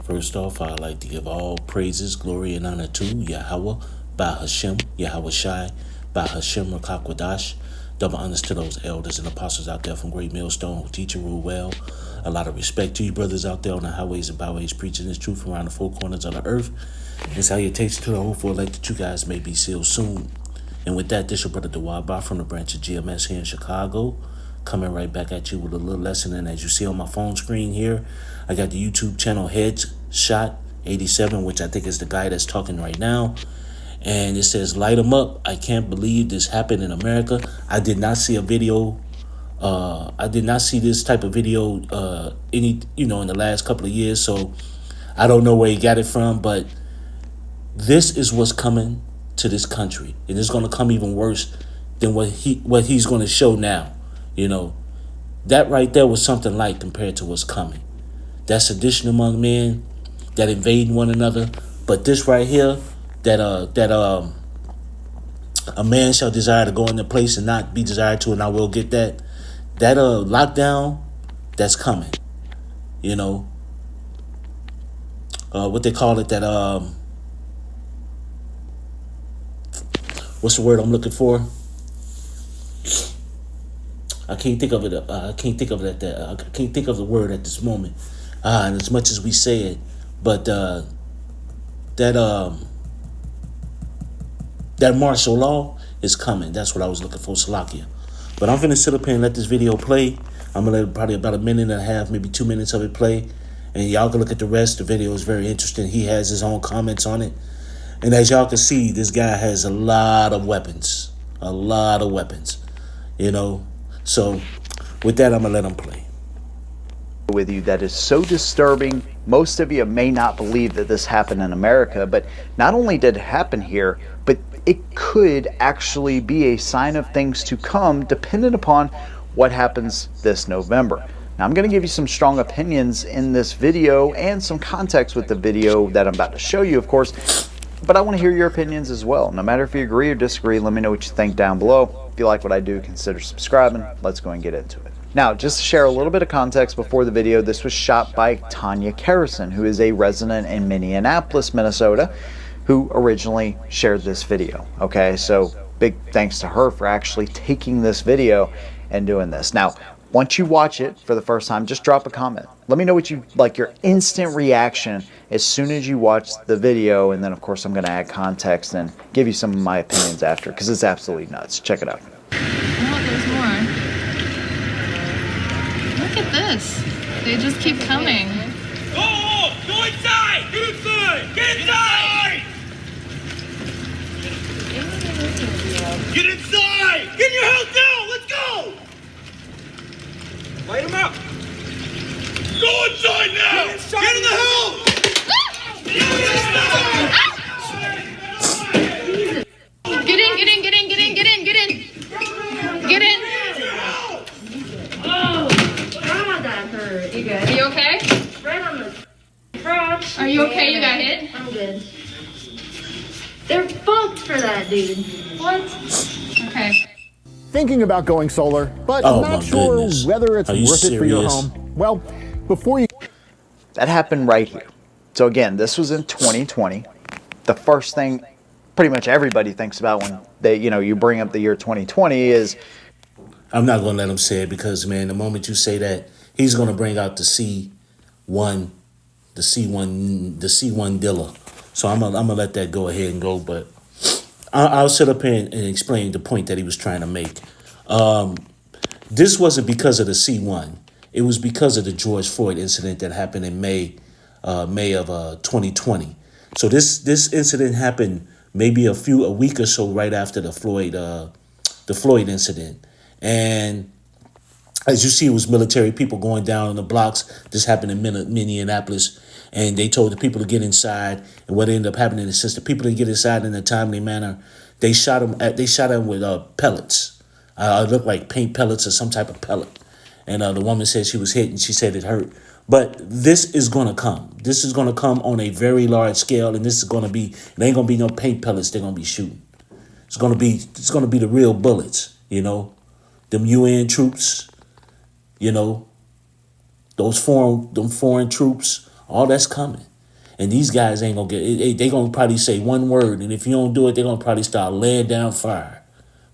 First off, I'd like to give all praises, glory, and honor to Yahweh, by Hashem, Yahweh Shai, by Hashem Rakakwadash. Double honors to those elders and apostles out there from Great Millstone who teach and rule well. A lot of respect to you brothers out there on the highways and byways preaching this truth around the four corners of the earth. And salutations to the hopeful elect that you guys may be sealed soon. And with that, this your brother Dawaba from the branch of GMS here in Chicago, coming right back at you with a little lesson. And as you see on my phone screen here, I got the YouTube channel Headshot 87, which I think is the guy that's talking right now. And it says, light them up. I can't believe this happened in America. I did not see a video. I did not see this type of video in the last couple of years. So I don't know where he got it from, but this is what's coming to this country. And it's going to come even worse than what he's going to show now. You know, that right there was something light compared to what's coming. That sedition among men, that invading one another. But this right here, that a man shall desire to go in the place and not be desired to, and I will get that. That lockdown, that's coming. You know, what they call it, that what's the word I'm looking for? I can't think of it. I can't think of it I can't think of the word at this moment. And as much as we say it, but that martial law is coming. That's what I was looking for, Salakia. But I'm finna sit up here and let this video play. I'm gonna let probably about a minute and a half, maybe 2 minutes of it play. And y'all can look at the rest. The video is very interesting. He has his own comments on it. And as y'all can see, this guy has a lot of weapons. A lot of weapons. You know? So, with that, I'm gonna let him play. With you that is so disturbing. Most of you may not believe that this happened in America, but not only did it happen here, but it could actually be a sign of things to come dependent upon what happens this November. Now, I'm going to give you some strong opinions in this video and some context with the video that I'm about to show you, of course, but I want to hear your opinions as well. No matter if you agree or disagree, let me know what you think down below. If you like what I do, consider subscribing. Let's go and get into it. Now, just to share a little bit of context before the video, this was shot by Tanya Kerrison, who is a resident in Minneapolis, Minnesota, who originally shared this video. Okay, so big thanks to her for actually taking this video and doing this. Now, once you watch it for the first time, just drop a comment. Let me know what you like, your instant reaction as soon as you watch the video, and then of course I'm going to add context and give you some of my opinions after, because it's absolutely nuts. Check it out. Oh, there's more. Look at this. They just keep coming. Go! Go inside! Get inside! Get inside! Get inside! Get in your house now! Let's go! Light them up! Go inside now! Get in the house! Get in, get in, get in, get in, get in, get in. Get in. Oh, God, that hurt. You good? Are you okay? Right on the crotch. Are you okay? You got hit? I'm good. They're fucked for that, dude. What? Okay. Thinking about going solar, but Oh, my not sure goodness. whether it's Are you worth it for your serious? home. Well, before you That happened right here. So again, this was in 2020. The first thing pretty much everybody thinks about when they, you bring up the year 2020 is, I'm not going to let him say it because, man, the moment you say that, he's going to bring out the C1 Dilla. So I'm gonna let that go ahead and go, but I'll sit up here and explain the point that he was trying to make. This wasn't because of the C1. It was because of the George Floyd incident that happened in May of 2020. So this incident happened maybe a week or so right after the Floyd incident. And as you see, it was military people going down on the blocks. This happened in Minneapolis. And they told the people to get inside. And what ended up happening is since the people didn't get inside in a timely manner, they shot them with pellets. It looked like paint pellets or some type of pellet. And the woman said she was hit and she said it hurt. But this is going to come. This is going to come on a very large scale. And this is going to be, it ain't going to be no paint pellets they're going to be shooting. It's going to be the real bullets, Them UN troops, those foreign troops. All that's coming. And these guys ain't gonna get, they gonna probably say one word. And if you don't do it, they're gonna probably start laying down fire.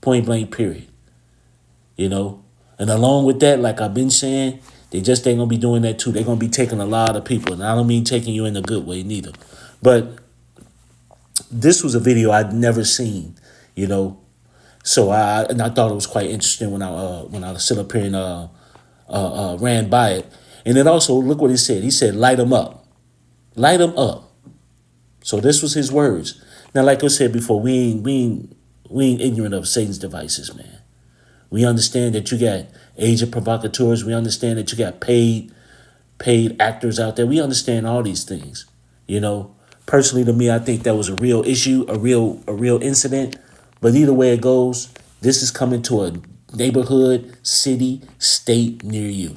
Point blank, period. You know? And along with that, like I've been saying, they just ain't gonna be doing that too. They're gonna be taking a lot of people. And I don't mean taking you in a good way neither. But this was a video I'd never seen, you know. So I thought it was quite interesting when I sit up here and ran by it. And then also, look what he said. He said, light them up. Light them up. So this was his words. Now, like I said before, we ain't ignorant of Satan's devices, man. We understand that you got agent provocateurs. We understand that you got paid actors out there. We understand all these things, you know. Personally, to me, I think that was a real issue, a real incident. But either way it goes, this is coming to a neighborhood, city, state near you.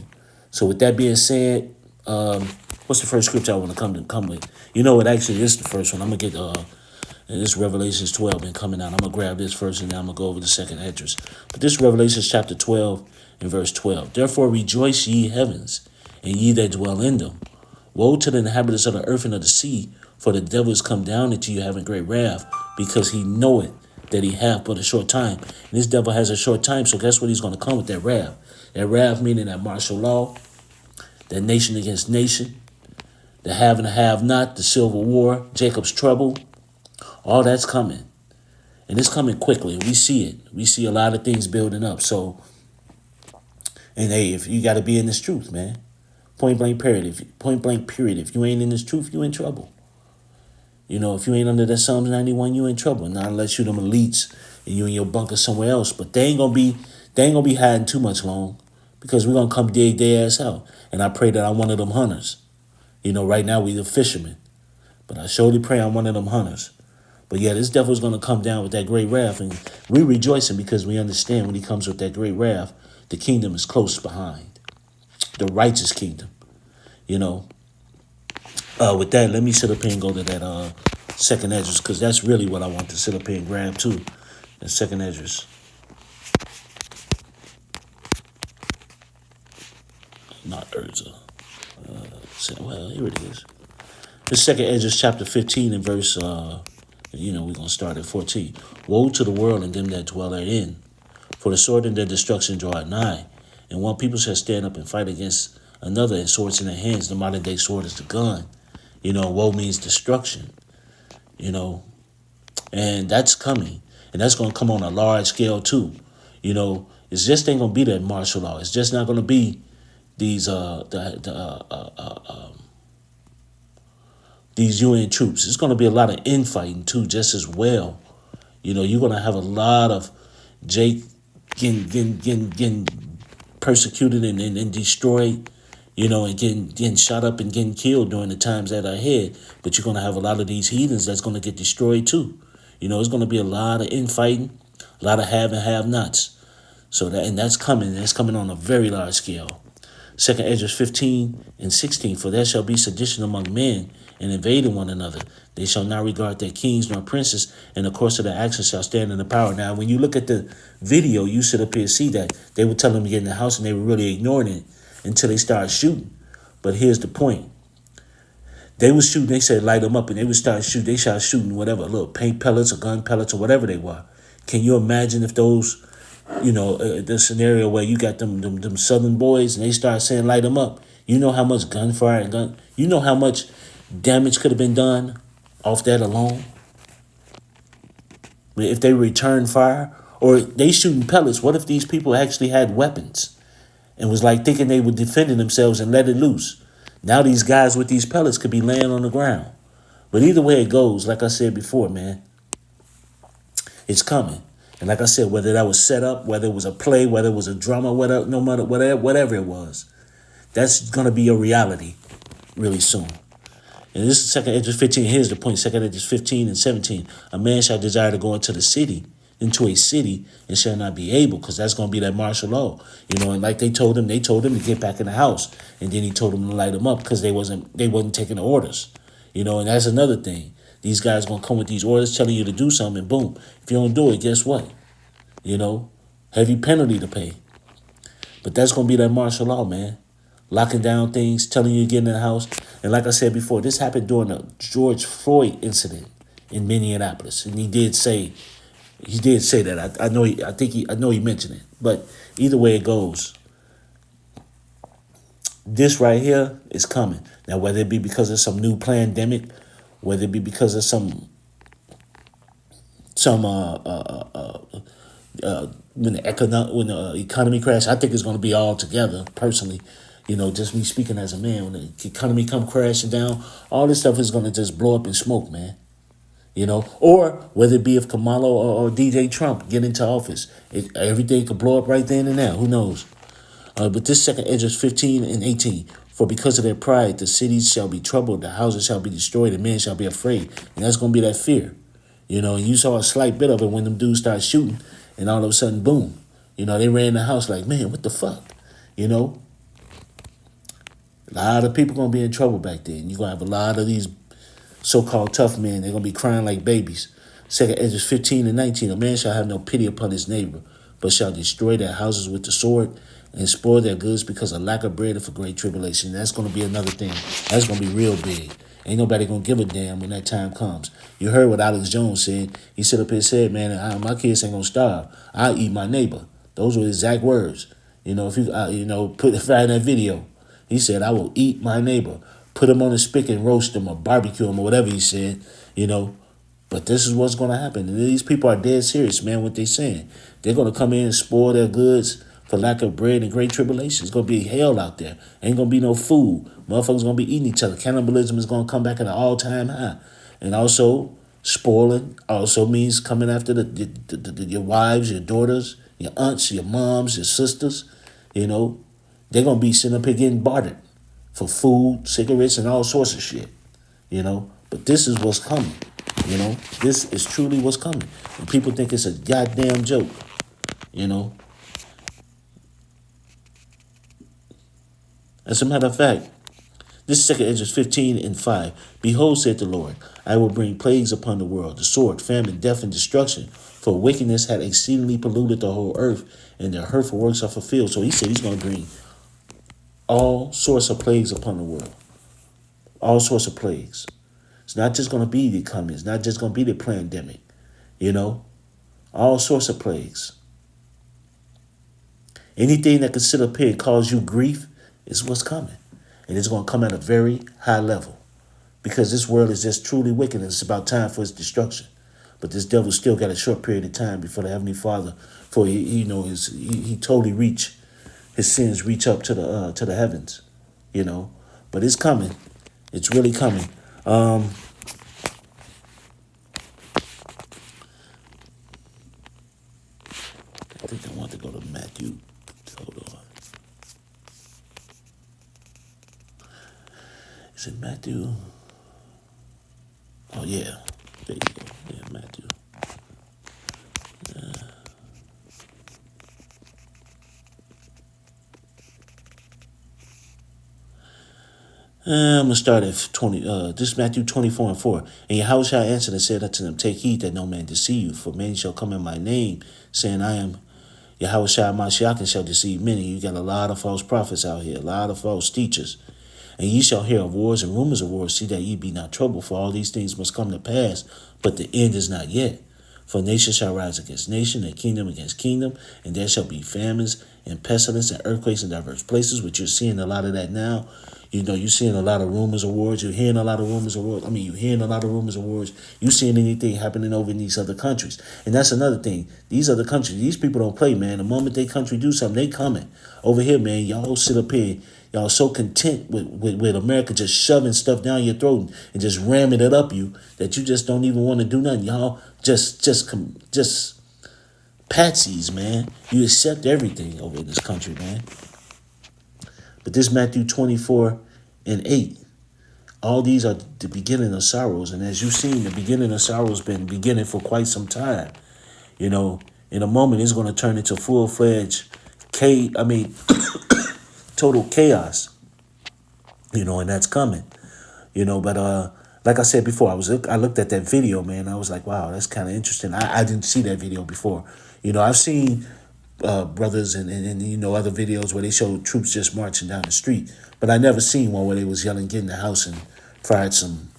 So with that being said, what's the first scripture I want to come with? You know what? Actually, this is the first one. I'm gonna get this Revelations 12 been coming out. I'm gonna grab this first, and then I'm gonna go over the second address. But this Revelations chapter 12 and verse 12. Therefore rejoice ye heavens, and ye that dwell in them. Woe to the inhabitants of the earth and of the sea, for the devil is come down into you having great wrath, because he knoweth that he hath but a short time. And this devil has a short time, so guess what he's going to come with? That wrath. That wrath meaning that martial law, that nation against nation, the have and the have not, the civil war, Jacob's trouble, all that's coming. And it's coming quickly. We see it. We see a lot of things building up. So, and hey, if you got to be in this truth, man. Point blank period. If you ain't in this truth, you in trouble. You know, if you ain't under that Psalms 91, you in trouble. Not unless you them elites and you in your bunker somewhere else. But they ain't gonna be hiding too much long, because we're gonna come dig their ass out. And I pray that I'm one of them hunters. You know, right now we the fishermen, but I surely pray I'm one of them hunters. But yeah, this devil's gonna come down with that great wrath, and we rejoicing because we understand when he comes with that great wrath, the kingdom is close behind. The righteous kingdom, you know. With that, let me sit up here and go to that second address, because that's really what I want to sit up here and grab too. The second address. Not Urza. Well, here it is. The second address, chapter 15 and verse, we're going to start at 14. Woe to the world and them that dwell therein, for the sword and their destruction draw nigh. And one people shall stand up and fight against another, and swords in their hands. The modern day sword is the gun. You know, woe means destruction. You know, and that's coming. And that's going to come on a large scale too. You know, it's just ain't going to be that martial law. It's just not going to be these UN troops. It's going to be a lot of infighting too, just as well. You know, you're going to have a lot of Jake getting persecuted and destroyed, you know, and getting shot up and getting killed during the times that are ahead. But you're going to have a lot of these heathens that's going to get destroyed too. You know, it's going to be a lot of infighting, a lot of have and have-nots. So that's coming. That's coming on a very large scale. Second Esdras 15 and 16. For there shall be sedition among men, and invading one another. They shall not regard their kings nor princes, and the course of their actions shall stand in the power. Now, when you look at the video, you sit up here and see that they were telling them to get in the house, and they were really ignoring it until they started shooting. But here's the point. They was shooting, they said light them up, and they would start shooting. They started shooting whatever, little paint pellets or gun pellets or whatever they were. Can you imagine if those, the scenario where you got them southern boys and they start saying light them up? You know how much gunfire and you know how much damage could have been done off that alone? If they return fire, or they shooting pellets, what if these people actually had weapons and was like thinking they were defending themselves and let it loose? Now these guys with these pellets could be laying on the ground. But either way it goes, like I said before, man, it's coming. And like I said, whether that was set up, whether it was a play, whether it was a drama, whatever it was, that's going to be a reality really soon. And this is Second Esdras 15. Here's the point. Second Esdras 15 and 17. A man shall desire to go into a city, and shall not be able, because that's going to be that martial law. And like they told him to get back in the house. And then he told them to light them up because they wasn't taking the orders. And that's another thing. These guys going to come with these orders telling you to do something, and boom. If you don't do it, guess what? Heavy penalty to pay. But that's going to be that martial law, man. Locking down things, telling you to get in the house. And like I said before, this happened during the George Floyd incident in Minneapolis, and he did say that. I know he mentioned it. But either way it goes, this right here is coming. Now, whether it be because of some new pandemic, whether it be because of some when the economy crash, I think it's going to be all together. Personally, just me speaking as a man, when the economy come crashing down, all this stuff is going to just blow up in smoke, man. Or whether it be if Kamala or DJ Trump get into office, everything could blow up right then and there. Who knows? But this second Esdras 15 and 18. For because of their pride, the cities shall be troubled, the houses shall be destroyed, and men shall be afraid. And that's going to be that fear. And you saw a slight bit of it when them dudes started shooting, and all of a sudden, boom. They ran in the house like, man, what the fuck? A lot of people going to be in trouble back then. You're going to have a lot of these so-called tough men. They're going to be crying like babies. Second Esdras 15 and 19. A man shall have no pity upon his neighbor, but shall destroy their houses with the sword and spoil their goods because of lack of bread and for great tribulation. That's going to be another thing. That's going to be real big. Ain't nobody going to give a damn when that time comes. You heard what Alex Jones said. He stood up here and said, man, my kids ain't going to starve. I'll eat my neighbor. Those were exact find that video. He said, I will eat my neighbor. Put him on a spigot and roast him or barbecue him or whatever he said, But this is what's going to happen. And these people are dead serious, man, what they're saying. They're going to come in and spoil their goods for lack of bread and great tribulation. It's going to be hell out there. Ain't going to be no food. Motherfuckers going to be eating each other. Cannibalism is going to come back at an all-time high. And also, spoiling also means coming after your wives, your daughters, your aunts, your moms, your sisters. They're going to be sitting up here getting bartered for food, cigarettes, and all sorts of shit. But this is what's coming. This is truly what's coming. And people think it's a goddamn joke. As a matter of fact, this is 2 Esdras 15 and 5. Behold, said the Lord, I will bring plagues upon the world, the sword, famine, death, and destruction. For wickedness had exceedingly polluted the whole earth, and their hurtful works are fulfilled. So he said he's going to bring all sorts of plagues upon the world. All sorts of plagues. It's not just going to be the economy. It's not just going to be the pandemic. All sorts of plagues. Anything that could sit up here and cause you grief is what's coming. And it's going to come at a very high level. Because this world is just truly wicked and it's about time for its destruction. But this devil still got a short period of time before the Heavenly Father, before he totally his sins reach up to the heavens. But it's coming. It's really coming. I think I want to go to Matthew. Hold on. Is it Matthew? Oh, yeah. There you go. Yeah, Matthew. I'm going to start at 20. This is Matthew 24 and 4. And Yahushua answered and said unto them, take heed that no man deceive you, for many shall come in my name, saying, I am Yahushua Mashiach, and shall deceive many. You got a lot of false prophets out here, a lot of false teachers. And ye shall hear of wars and rumors of wars. See that ye be not troubled, for all these things must come to pass, but the end is not yet. For nation shall rise against nation, and kingdom against kingdom, and there shall be famines and pestilence and earthquakes in diverse places, which you're seeing a lot of that now. You're seeing a lot of rumors of wars. You're hearing a lot of rumors of wars. You're hearing a lot of rumors of wars. You're seeing anything happening over in these other countries. And that's another thing. These other countries, these people don't play, man. The moment they country do something, they coming. Over here, man, y'all sit up here. Y'all so content with America just shoving stuff down your throat and just ramming it up you that you just don't even want to do nothing. Y'all just patsies, man. You accept everything over in this country, man. But this Matthew 24 and 8, all these are the beginning of sorrows. And as you've seen, the beginning of sorrows has been beginning for quite some time. In a moment, it's going to turn into full-fledged total chaos. And that's coming. But like I said before, I looked at that video, man. I was like, wow, that's kind of interesting. I didn't see that video before. I've seen brothers and you know other videos where they showed troops just marching down the street, but I never seen one where they was yelling, "Get in the house," and fired some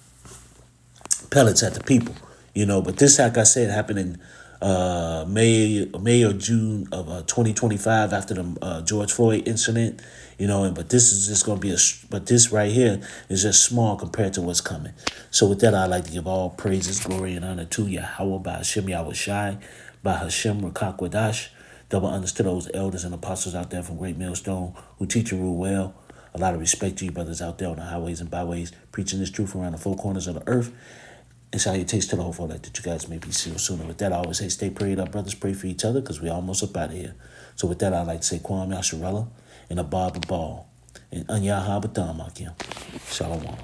pellets at the people, you know. But this, like I said, happened in May or June of 2025 after the George Floyd incident, you know. But this is just gonna be but this right here is just small compared to what's coming. So with that, I'd like to give all praises, glory, and honor to Yahweh by Hashem Yahweh Shai, by Hashem Rakakwadash. Double honors to those elders and apostles out there from Great Millstone who teach and rule well. A lot of respect to you brothers out there on the highways and byways, preaching this truth around the four corners of the earth. And salutations to the hopeful that you guys may be sealed sooner. With that, I always say stay prayed up, brothers. Pray for each other because we're almost up out of here. So with that, I'd like to say Kwam Yasharella and Abba Ball and Anya Habatam Akim. Shalom.